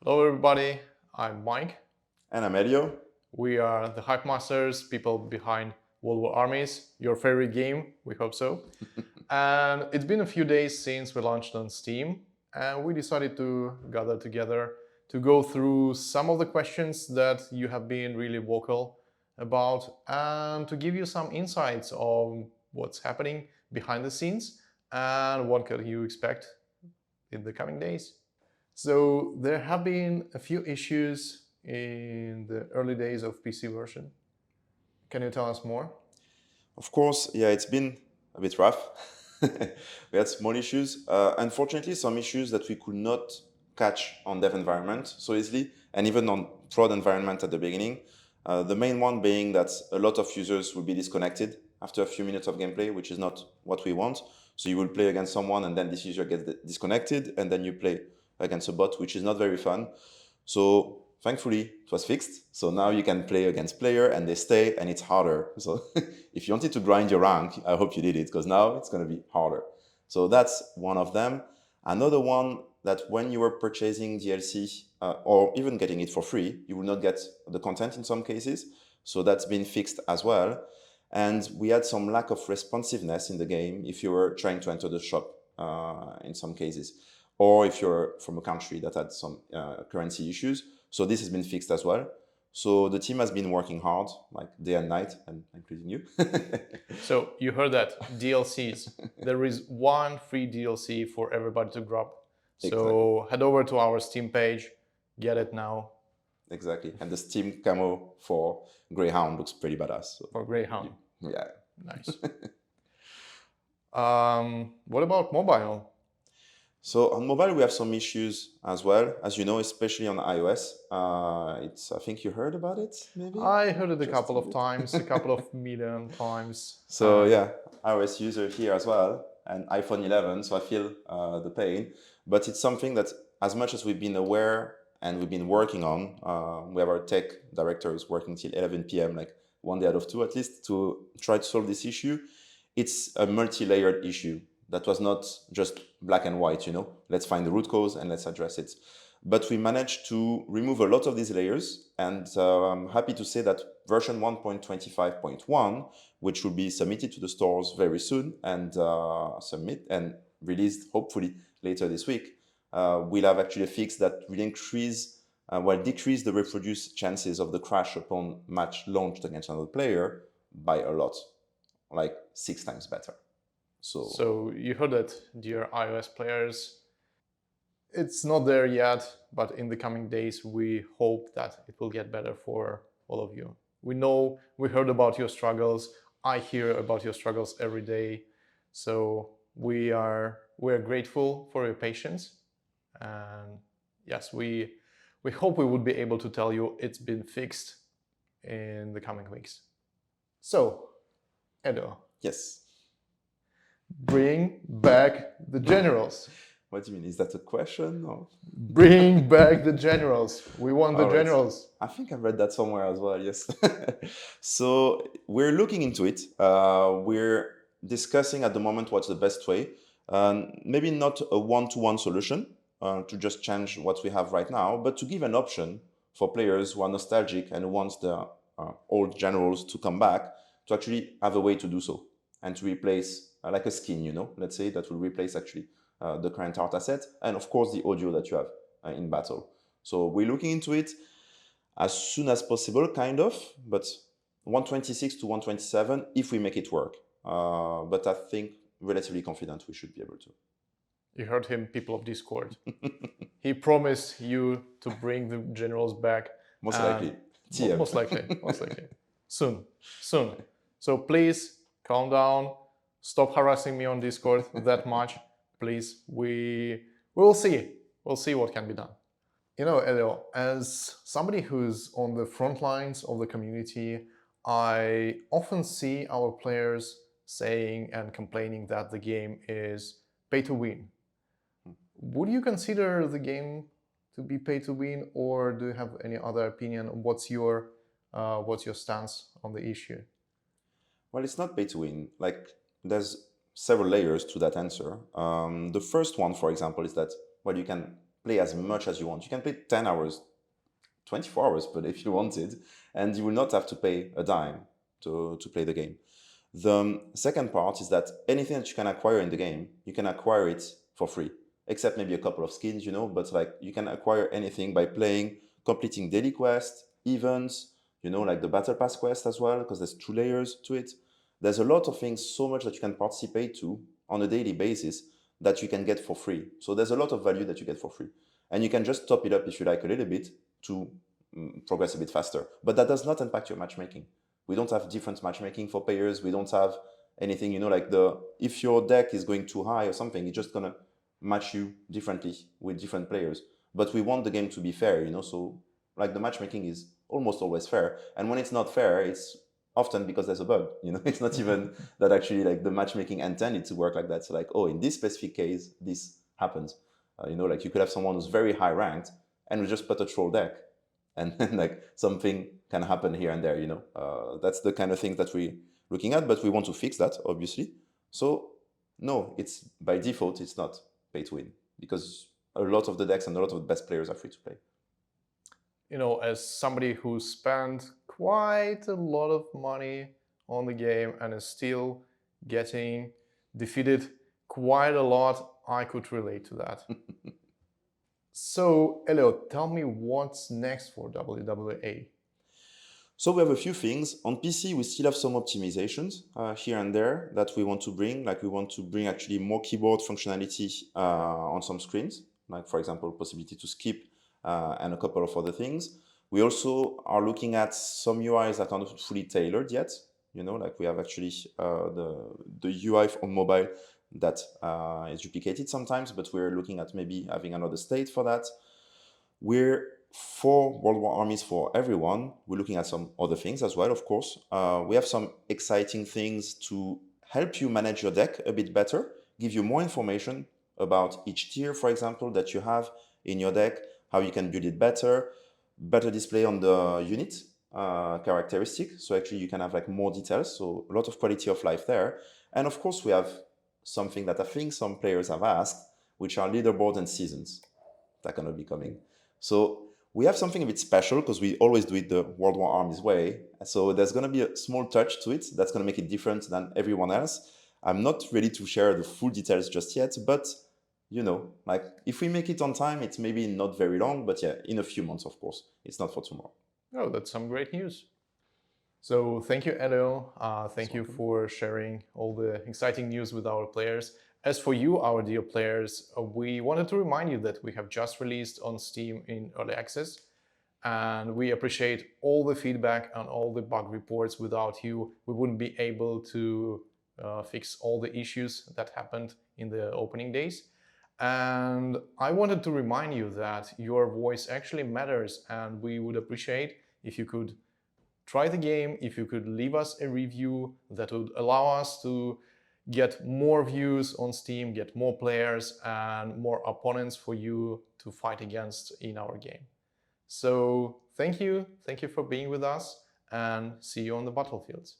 Hello everybody, I'm Mike. And I'm Elio. We are the Hype Masters, people behind War Armies, your favorite game, we hope so. And it's been a few days since we launched on Steam, and we decided to gather together to go through some of the questions that you have been really vocal about and to give you some insights on what's happening behind the scenes and what can you expect in the coming days. So there have been a few issues in the early days of PC version. Can you tell us more? Of course, yeah, it's been a bit rough. We had small issues. Unfortunately, some issues that we could not catch on dev environment so easily, and even on prod environment at the beginning. The main one being that a lot of users will be disconnected after a few minutes of gameplay, which is not what we want. So you will play against someone, and then this user gets disconnected, and then you play against a bot, which is not very fun. So thankfully, it was fixed. So now you can play against player and they stay and it's harder. So if you wanted to grind your rank, I hope you did it because now it's going to be harder. So that's one of them. Another one that when you were purchasing DLC or even getting it for free, you will not get the content in some cases. So that's been fixed as well. And we had some lack of responsiveness in the game if you were trying to enter the shop in some cases, or if you're from a country that had some currency issues. So this has been fixed as well. So the team has been working hard, like day and night, and including you. So you heard that, DLCs. There is one free DLC for everybody to grab. So Exactly. head over to our Steam page, get it now. Exactly. And the Steam camo for Greyhound looks pretty badass. So, For Greyhound. yeah. Nice. What about mobile? So on mobile, we have some issues as well, as you know, especially on iOS. I think you heard about it, maybe? I heard it a Just couple a of bit. times, a couple of million times. So yeah, iOS user here as well, and iPhone 11. So I feel the pain, but it's something that, as much as we've been aware and we've been working on, we have our tech directors working till 11 p.m., like one day out of two at least, to try to solve this issue. It's a multi-layered issue that was not just black and white. Let's find the root cause and let's address it. But we managed to remove a lot of these layers, and I'm happy to say that version 1.25.1, which will be submitted to the stores very soon and submit and released hopefully later this week, we'll have actually a fix that will decrease the reproduce chances of the crash upon match launched against another player by a lot, like 6 times better. So you heard that, dear iOS players. It's not there yet, but in the coming days, we hope that it will get better for all of you. We heard about your struggles. I hear about your struggles every day. So we are grateful for your patience. And yes, we hope we would be able to tell you it's been fixed in the coming weeks. So, Edo. Yes. Bring back the generals. What do you mean? Is that a question? Or? Bring back the generals. We want the All right. generals. I think I read that somewhere as well, yes. So we're looking into it. We're discussing at the moment what's the best way. Maybe not a one-to-one solution to just change what we have right now, but to give an option for players who are nostalgic and who want the old generals to come back, to actually have a way to do so and to replace like a skin, let's say, that will replace actually the current art asset, and of course the audio that you have in battle. So we're looking into it as soon as possible, kind of, but 126 to 127 if we make it work. But I think relatively confident we should be able to. You heard him, people of Discord. He promised you to bring the generals back. Most likely. Most likely. Soon. So please calm down. Stop harassing me on Discord that much. Please, we'll see. We'll see what can be done. Elio, as somebody who's on the front lines of the community, I often see our players saying and complaining that the game is pay to win. Would you consider the game to be pay to win, or do you have any other opinion? What's your stance on the issue? Well, it's not pay to win. Like, there's several layers to that answer. The first one, for example, is that, well, you can play as much as you want. You can play 10 hours, 24 hours, but if you wanted, and you will not have to pay a dime to play the game. The second part is that anything that you can acquire in the game, you can acquire it for free, except maybe a couple of skins, but like you can acquire anything by playing, completing daily quests, events, like the battle pass quest as well, because there's 2 layers to it. There's a lot of things, so much that you can participate to on a daily basis that you can get for free. So there's a lot of value that you get for free. And you can just top it up if you like a little bit to progress a bit faster. But that does not impact your matchmaking. We don't have different matchmaking for players. We don't have anything, like if your deck is going too high or something, it's just gonna match you differently with different players. But we want the game to be fair, so like the matchmaking is almost always fair. And when it's not fair, it's often because there's a bug, it's not even that actually like the matchmaking intended to work like that. So like, oh, in this specific case, this happens. Like you could have someone who's very high ranked and we just put a troll deck and then like something can happen here and there, that's the kind of thing that we're looking at, but we want to fix that, obviously. So no, it's by default, it's not pay to win because a lot of the decks and a lot of the best players are free to play. As somebody who spent quite a lot of money on the game and is still getting defeated quite a lot, I could relate to that. So, Elio, tell me what's next for WWA? So we have a few things. On PC, we still have some optimizations here and there that we want to bring. Like we want to bring actually more keyboard functionality on some screens. Like for example, possibility to skip and a couple of other things. We also are looking at some UIs that are not fully tailored yet. Like we have actually the UI on mobile that is duplicated sometimes, but we're looking at maybe having another state for that. For World War Armies for everyone, we're looking at some other things as well, of course. We have some exciting things to help you manage your deck a bit better, give you more information about each tier, for example, that you have in your deck, how you can build it better display on the unit characteristic. So actually you can have like more details, so a lot of quality of life there. And of course we have something that I think some players have asked, which are leaderboard and seasons that are going to be coming. So we have something a bit special because we always do it the World War Armies way. So there's going to be a small touch to it that's going to make it different than everyone else. I'm not ready to share the full details just yet, but like if we make it on time, it's maybe not very long, but yeah, in a few months, of course. It's not for tomorrow. Oh, that's some great news. So thank you, Elio. Thank you for sharing all the exciting news with our players. As for you, our dear players, we wanted to remind you that we have just released on Steam in early access, and we appreciate all the feedback and all the bug reports. Without you, we wouldn't be able to fix all the issues that happened in the opening days. And I wanted to remind you that your voice actually matters, and we would appreciate if you could try the game, if you could leave us a review that would allow us to get more views on Steam, get more players and more opponents for you to fight against in our game. So thank you for being with us, and see you on the battlefields.